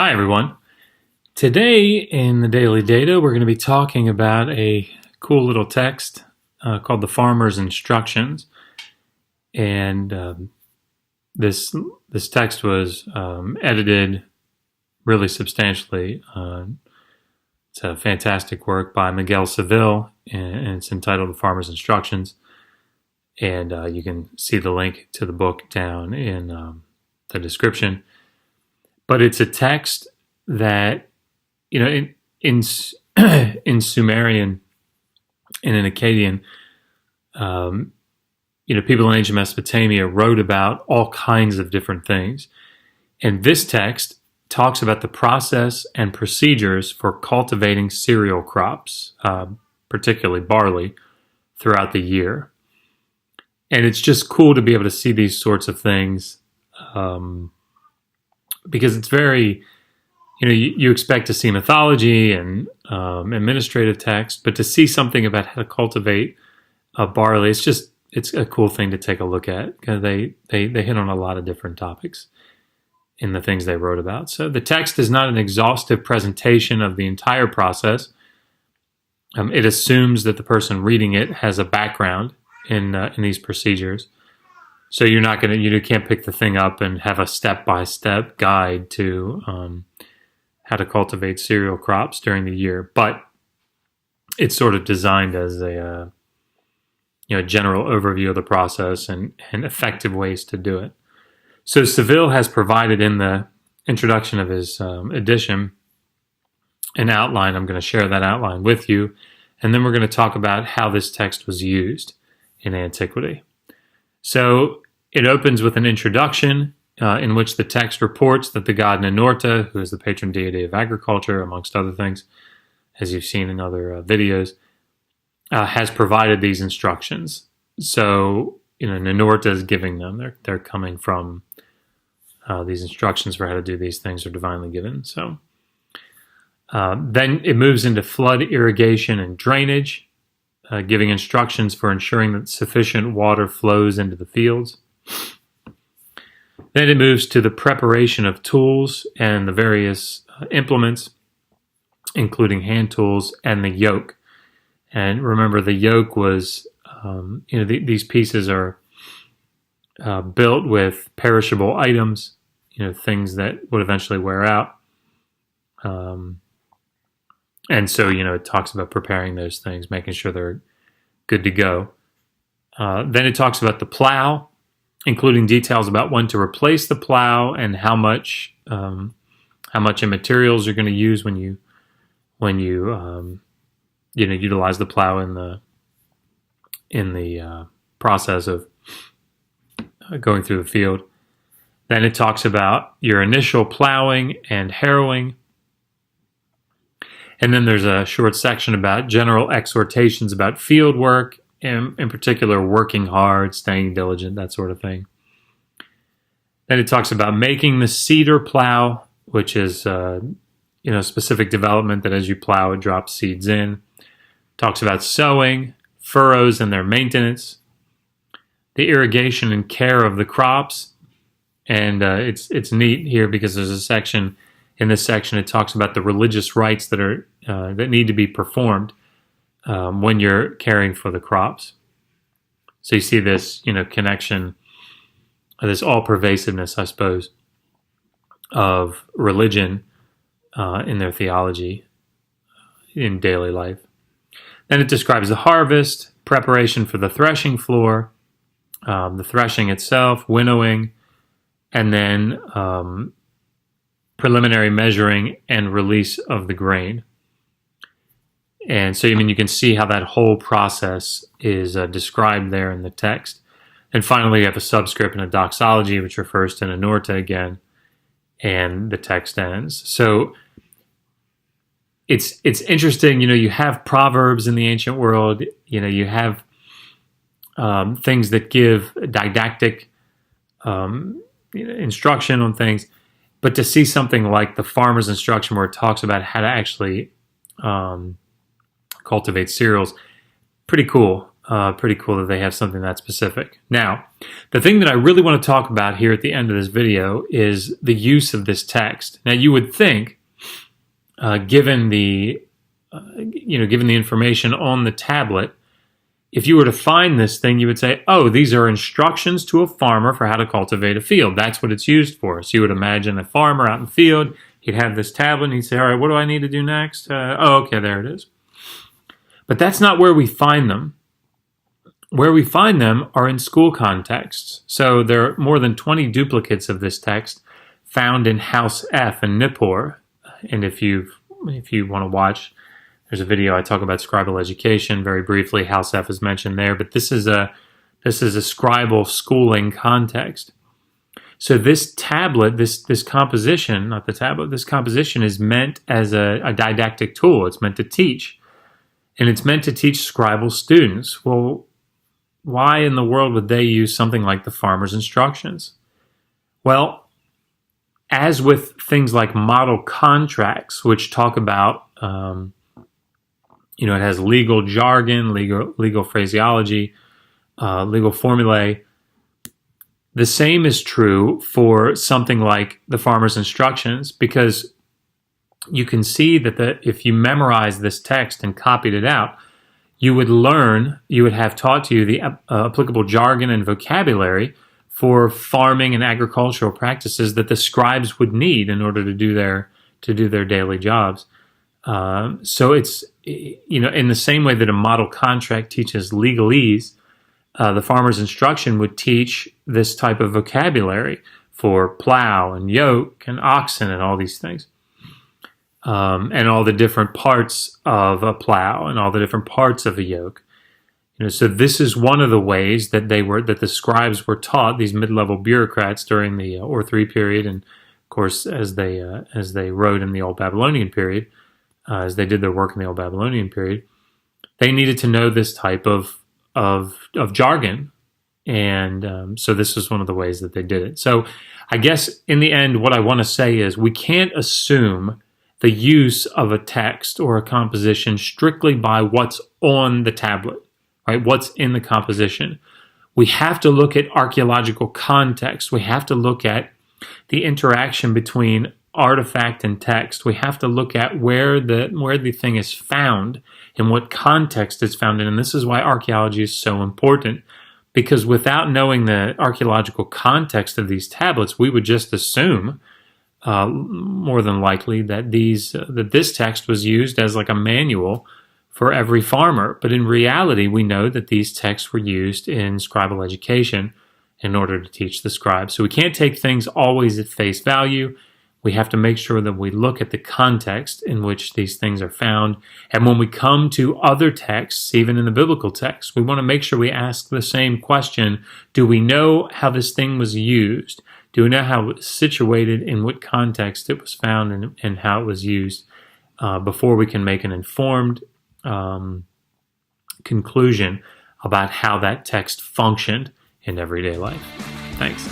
Hi, everyone. Today in the Daily Data, we're going to be talking about a cool little text called the Farmer's Instructions. And this text was edited really substantially. It's a fantastic work by Miguel Seville, and it's entitled The Farmer's Instructions. And you can see the link to the book down in the description. But it's a text that, in in Sumerian and in Akkadian, people in ancient Mesopotamia wrote about all kinds of different things. And this text talks about the process and procedures for cultivating cereal crops, particularly barley, throughout the year. And it's just cool to be able to see these sorts of things. Because it's very, you expect to see mythology and administrative text, but to see something about how to cultivate barley, it's a cool thing to take a look at, because they hit on a lot of different topics in the things they wrote about. So the text is not an exhaustive presentation of the entire process. It assumes that the person reading it has a background in these procedures. So you can't pick the thing up and have a step-by-step guide to how to cultivate cereal crops during the year. But it's sort of designed as a general overview of the process and effective ways to do it. So Seville has provided in the introduction of his edition an outline. I'm going to share that outline with you, and then we're going to talk about how this text was used in antiquity. So it opens with an introduction in which the text reports that the god Ninurta, who is the patron deity of agriculture, amongst other things, as you've seen in other videos, has provided these instructions. So, Ninurta is giving them. They're coming from these instructions for how to do these things are divinely given. So then it moves into flood irrigation and drainage, giving instructions for ensuring that sufficient water flows into the fields. Then it moves to the preparation of tools and the various implements, including hand tools and the yoke. And remember, the yoke was, these pieces are built with perishable items, things that would eventually wear out. And so, it talks about preparing those things, making sure they're good to go. Then it talks about the plow, including details about when to replace the plow and how much in materials you're going to use when you utilize the plow in the process of going through the field. Then it talks about your initial plowing and harrowing. And then there's a short section about general exhortations about field work, and in particular working hard, staying diligent, that sort of thing. Then it talks about making the cedar plow, which is specific development that as you plow, it drops seeds in. Talks about sowing, furrows and their maintenance, the irrigation and care of the crops. And it's neat here because there's a section. In this section, it talks about the religious rites that need to be performed when you're caring for the crops. So you see this, connection, this all-pervasiveness, I suppose, of religion in their theology in daily life. Then it describes the harvest, preparation for the threshing floor, the threshing itself, winnowing, and then preliminary measuring and release of the grain. And so, you can see how that whole process is described there in the text. And finally, you have a subscript and a doxology, which refers to Ninurta again, and the text ends. So it's interesting, you have proverbs in the ancient world, you have things that give didactic instruction on things. But to see something like the Farmer's Instruction, where it talks about how to actually cultivate cereals, pretty cool. Pretty cool that they have something that specific. Now, the thing that I really want to talk about here at the end of this video is the use of this text. Now, you would think, given the information on the tablet, if you were to find this thing, you would say, oh, these are instructions to a farmer for how to cultivate a field. That's what it's used for. So you would imagine a farmer out in the field, he'd have this tablet, and he'd say, all right, what do I need to do next? Okay, there it is. But that's not where we find them. Where we find them are in school contexts. So there are more than 20 duplicates of this text found in House F in Nippur. And if you want to watch, there's a video I talk about scribal education very briefly. House F is mentioned there, but this is a scribal schooling context. So this tablet, this composition, not the tablet, this composition is meant as a didactic tool. It's meant to teach. And it's meant to teach scribal students. Well, why in the world would they use something like the farmer's instructions? Well, as with things like model contracts, which talk about, it has legal jargon, legal phraseology, legal formulae. The same is true for something like the farmer's instructions, because you can see that if you memorize this text and copied it out, you would have taught to you the applicable jargon and vocabulary for farming and agricultural practices that the scribes would need in order to do their daily jobs. So it's, in the same way that a model contract teaches legalese, the farmer's instruction would teach this type of vocabulary for plow and yoke and oxen and all these things. And all the different parts of a plow and all the different parts of a yoke. So this is one of the ways that the scribes were taught, these mid-level bureaucrats during the Or III period, and of course as they wrote in the Old Babylonian period, as they did their work in the Old Babylonian period, they needed to know this type of jargon, and so this was one of the ways that they did it. So I guess in the end, what I want to say is we can't assume the use of a text or a composition strictly by what's on the tablet, right? What's in the composition. We have to look at archaeological context. We have to look at the interaction between artifact and text. We have to look at where the thing is found and what context it's found in. And this is why archaeology is so important, because without knowing the archaeological context of these tablets, we would just assume more than likely that this text was used as like a manual for every farmer. But in reality, we know that these texts were used in scribal education in order to teach the scribes. So we can't take things always at face value. We have to make sure that we look at the context in which these things are found. And when we come to other texts, even in the biblical text, we want to make sure we ask the same question. Do we know how this thing was used? Do we know how it was situated, in what context it was found, and how it was used before we can make an informed conclusion about how that text functioned in everyday life? Thanks.